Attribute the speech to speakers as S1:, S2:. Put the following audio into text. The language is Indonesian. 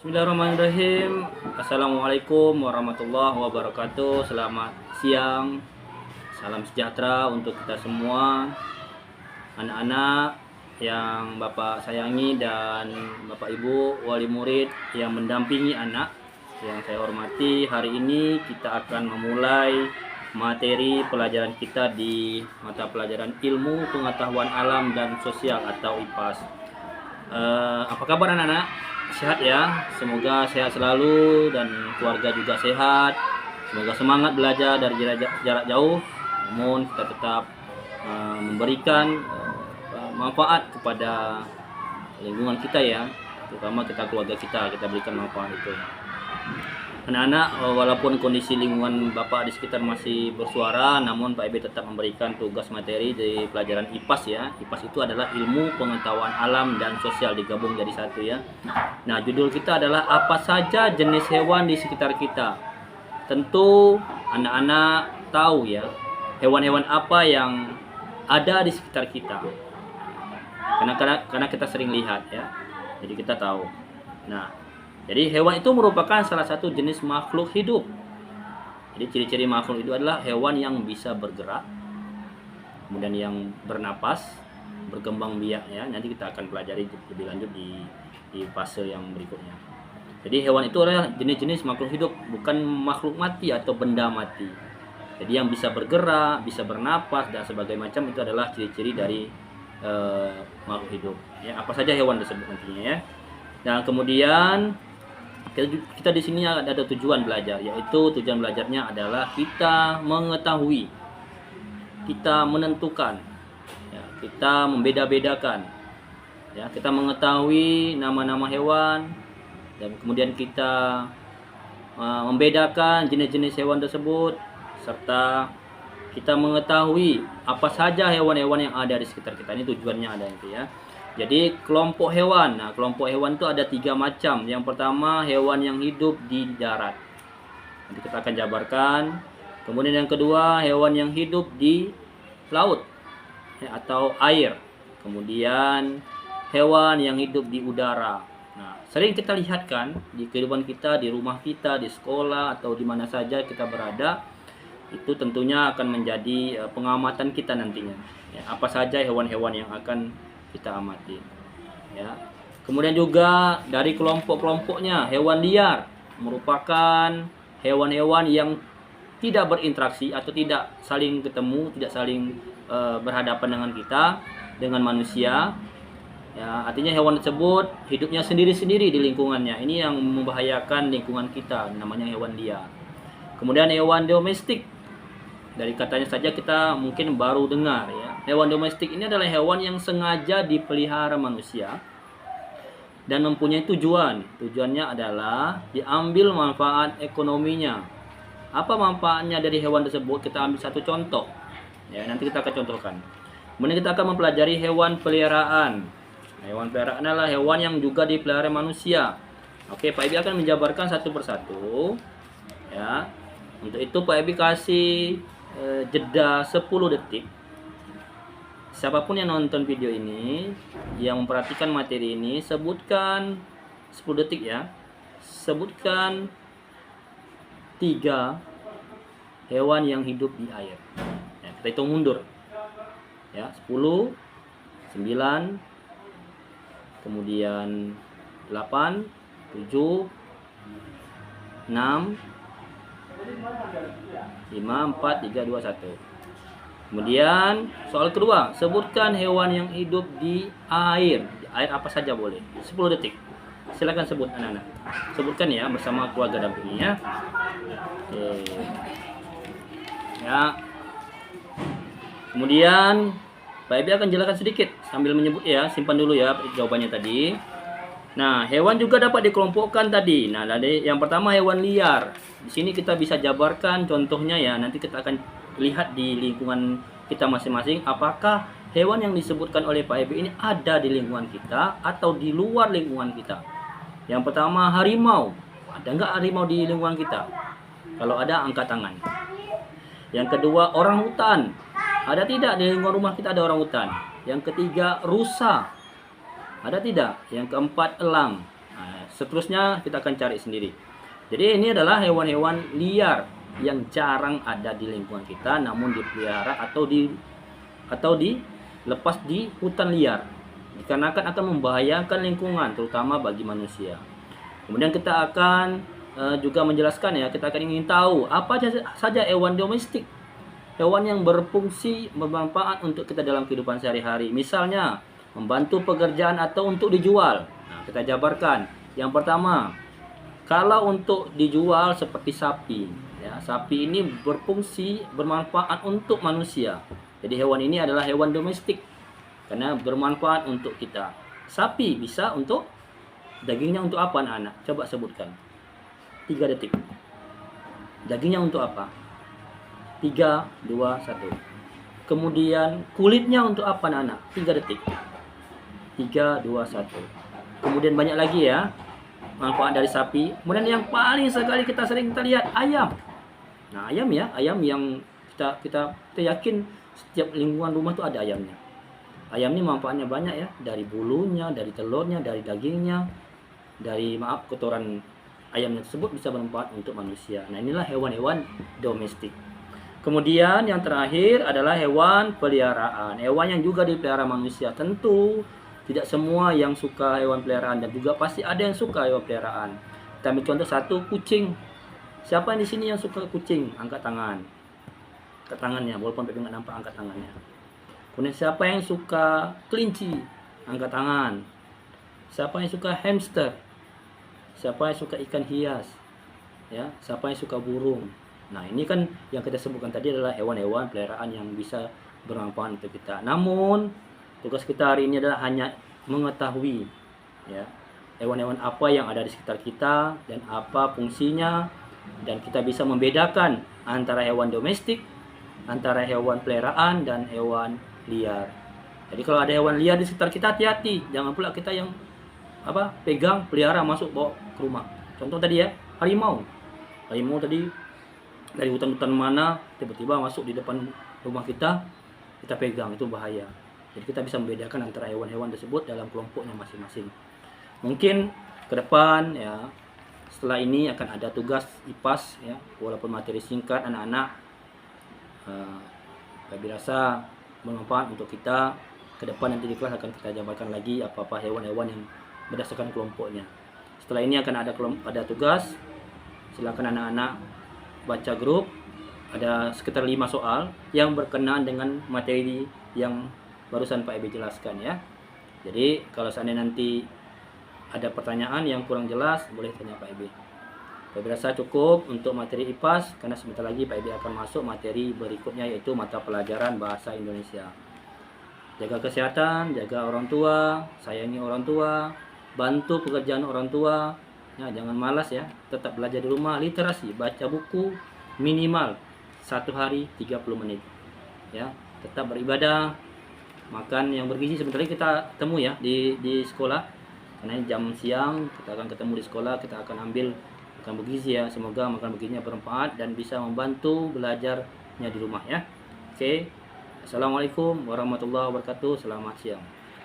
S1: Bismillahirrahmanirrahim. Assalamualaikum warahmatullahi wabarakatuh. Selamat siang. Salam sejahtera untuk kita semua. Anak-anak yang Bapak sayangi dan Bapak Ibu wali murid yang mendampingi anak yang saya hormati, hari ini kita akan memulai materi pelajaran kita di mata pelajaran Ilmu Pengetahuan Alam dan Sosial atau IPAS. Apa kabar anak-anak? Sehat ya? Semoga sehat selalu dan keluarga juga sehat. Semoga semangat belajar dari jarak jauh. Namun kita tetap memberikan manfaat kepada lingkungan kita ya, terutama kita keluarga kita berikan manfaat itu. Anak-anak, walaupun kondisi lingkungan Bapak di sekitar masih bersuara, namun Pak Ibe tetap memberikan tugas materi di pelajaran IPAS ya. IPAS itu adalah Ilmu Pengetahuan Alam dan Sosial, digabung jadi satu ya. Nah, judul kita adalah apa saja jenis hewan di sekitar kita. Tentu anak-anak tahu ya, hewan-hewan apa yang ada di sekitar kita. Karena kita sering lihat ya. Jadi kita tahu. Nah, jadi hewan itu merupakan salah satu jenis makhluk hidup. Jadi ciri-ciri makhluk itu adalah hewan yang bisa bergerak, kemudian yang bernapas, berkembang biak ya. Nanti kita akan pelajari lebih lanjut di fase yang berikutnya. Jadi hewan itu adalah jenis-jenis makhluk hidup, bukan makhluk mati atau benda mati. Jadi yang bisa bergerak, bisa bernapas dan sebagainya macam itu adalah ciri-ciri dari makhluk hidup. Ya, apa saja hewan tersebut nantinya ya. Dan kemudian kita di sini ada tujuan belajar, yaitu tujuan belajarnya adalah kita mengetahui, kita menentukan, ya, kita membeda-bedakan, ya, kita mengetahui nama-nama hewan dan kemudian kita membedakan jenis-jenis hewan tersebut serta kita mengetahui apa saja hewan-hewan yang ada di sekitar kita. Ini tujuannya ada itu ya. Jadi kelompok hewan. Nah, kelompok hewan itu ada 3 macam. Yang pertama hewan yang hidup di darat. Nanti kita akan jabarkan. Kemudian yang kedua hewan yang hidup di laut ya, atau air. Kemudian hewan yang hidup di udara. Nah, sering kita lihat kan di kehidupan kita, di rumah kita, di sekolah atau di mana saja kita berada. Itu tentunya akan menjadi pengamatan kita nantinya. Ya, apa saja hewan-hewan yang akan kita amati ya. Kemudian juga dari kelompok-kelompoknya, hewan liar merupakan hewan-hewan yang tidak berinteraksi atau tidak saling ketemu, tidak saling berhadapan dengan kita, dengan manusia ya. Artinya hewan tersebut hidupnya sendiri-sendiri di lingkungannya. Ini yang membahayakan lingkungan kita, namanya hewan liar. Kemudian hewan domestik, dari katanya saja kita mungkin baru dengar ya. Hewan domestik ini adalah hewan yang sengaja dipelihara manusia dan mempunyai tujuan. Tujuannya adalah diambil manfaat ekonominya. Apa manfaatnya dari hewan tersebut? Kita ambil satu contoh. Ya, nanti kita akan contohkan. Kemudian kita akan mempelajari hewan peliharaan. Hewan peliharaan adalah hewan yang juga dipelihara manusia. Oke, Pak Ibi akan menjabarkan satu persatu. Ya. Untuk itu Pak Ibi kasih jeda 10 detik. Siapapun yang nonton video ini, yang memperhatikan materi ini, sebutkan 10 detik ya. Sebutkan 3 hewan yang hidup di air. Ya, kita hitung mundur. Ya, 10, 9, kemudian 8, 7, 6, 5, 4, 3, 2, 1. Kemudian soal kedua, sebutkan hewan yang hidup di air. Di air apa saja boleh. 10 detik. Silakan sebut anak-anak. Sebutkan ya bersama keluarga dampinginya. Oke. Ya. Kemudian Pak Ibi akan jelaskan sedikit sambil menyebut ya, simpan dulu ya jawabannya tadi. Nah, hewan juga dapat dikelompokkan tadi. Nah, yang pertama hewan liar. Di sini kita bisa jabarkan contohnya ya. Nanti kita akan lihat di lingkungan kita masing-masing apakah hewan yang disebutkan oleh Pak Ibi ini ada di lingkungan kita atau di luar lingkungan kita. Yang pertama harimau. Ada nggak harimau di lingkungan kita? Kalau ada, angkat tangan. Yang kedua orang hutan. Ada tidak di lingkungan rumah kita ada orang hutan? Yang ketiga rusa. Ada tidak? Yang keempat elang. Nah, seterusnya kita akan cari sendiri. Jadi ini adalah hewan-hewan liar yang jarang ada di lingkungan kita, namun dipelihara atau dilepas di hutan liar, dikarenakan akan membahayakan lingkungan, terutama bagi manusia. Kemudian kita akan juga menjelaskan ya, kita akan ingin tahu apa saja hewan domestik, hewan yang berfungsi bermanfaat untuk kita dalam kehidupan sehari-hari, misalnya membantu pekerjaan atau untuk dijual. Nah, kita jabarkan. Yang pertama, kalau untuk dijual seperti sapi, ya, sapi ini berfungsi bermanfaat untuk manusia. Jadi hewan ini adalah hewan domestik karena bermanfaat untuk kita. Sapi bisa untuk dagingnya untuk apa, anak-anak? Coba sebutkan. 3 detik. Dagingnya untuk apa? 3, 2, 1. Kemudian kulitnya untuk apa, anak-anak? 3 detik. 3, 2, 1. Kemudian banyak lagi ya manfaat dari sapi. Kemudian yang paling sekali kita sering lihat, ayam. Nah, ayam ya, ayam yang kita yakin setiap lingkungan rumah tuh ada ayamnya. Ayam ini manfaatnya banyak ya, dari bulunya, dari telurnya, dari dagingnya, dari kotoran ayamnya tersebut bisa bermanfaat untuk manusia. Nah, inilah hewan-hewan domestik. Kemudian yang terakhir adalah hewan peliharaan. Hewan yang juga dipelihara manusia. Tentu tidak semua yang suka hewan peliharaan, dan juga pasti ada yang suka hewan peliharaan. Kita ambil contoh satu, kucing. Siapa yang di sini yang suka kucing? Angkat tangan. Angkat tangannya, walaupun Pepe nggak nampak angkat tangannya. Kemudian siapa yang suka kelinci? Angkat tangan. Siapa yang suka hamster? Siapa yang suka ikan hias? Ya, siapa yang suka burung? Nah, ini kan yang kita sebutkan tadi adalah hewan-hewan peliharaan yang bisa bermanfaat untuk kita. Namun tugas kita hari ini adalah hanya mengetahui ya hewan-hewan apa yang ada di sekitar kita dan apa fungsinya, dan kita bisa membedakan antara hewan domestik, antara hewan peliharaan dan hewan liar. Jadi kalau ada hewan liar di sekitar kita, hati-hati, jangan pula kita yang pegang, pelihara, masuk bawa ke rumah. Contoh tadi ya, harimau. Harimau tadi dari hutan-hutan mana tiba-tiba masuk di depan rumah kita pegang, itu bahaya. Jadi kita bisa membedakan antara hewan-hewan tersebut dalam kelompoknya masing-masing. Mungkin ke depan ya, setelah ini akan ada tugas IPAS ya, walaupun materi singkat anak-anak, kami rasa bermanfaat untuk kita. Ke depan nanti di kelas akan kita jabarkan lagi apa-apa hewan-hewan yang berdasarkan kelompoknya. Setelah ini akan ada tugas. Silakan anak-anak baca grup. Ada sekitar 5 soal yang berkenaan dengan materi yang barusan Pak Ebe jelaskan ya. Jadi kalau seandainya nanti ada pertanyaan yang kurang jelas, boleh tanya Pak Ebe. Saya rasa cukup untuk materi IPAS, karena sebentar lagi Pak Ebe akan masuk materi berikutnya, yaitu mata pelajaran bahasa Indonesia. Jaga kesehatan, jaga orang tua, sayangi orang tua, bantu pekerjaan orang tua. Ya, jangan malas ya, tetap belajar di rumah, literasi, baca buku minimal 1 hari 30 menit. Ya, tetap beribadah, makan yang bergizi. Sebentar lagi kita ketemu ya di sekolah, karena jam siang kita akan ketemu di sekolah, kita akan ambil makan bergizi ya. Semoga makan bergizinya bermanfaat dan bisa membantu belajarnya di rumah ya. Oke. Assalamualaikum warahmatullahi wabarakatuh. Selamat siang.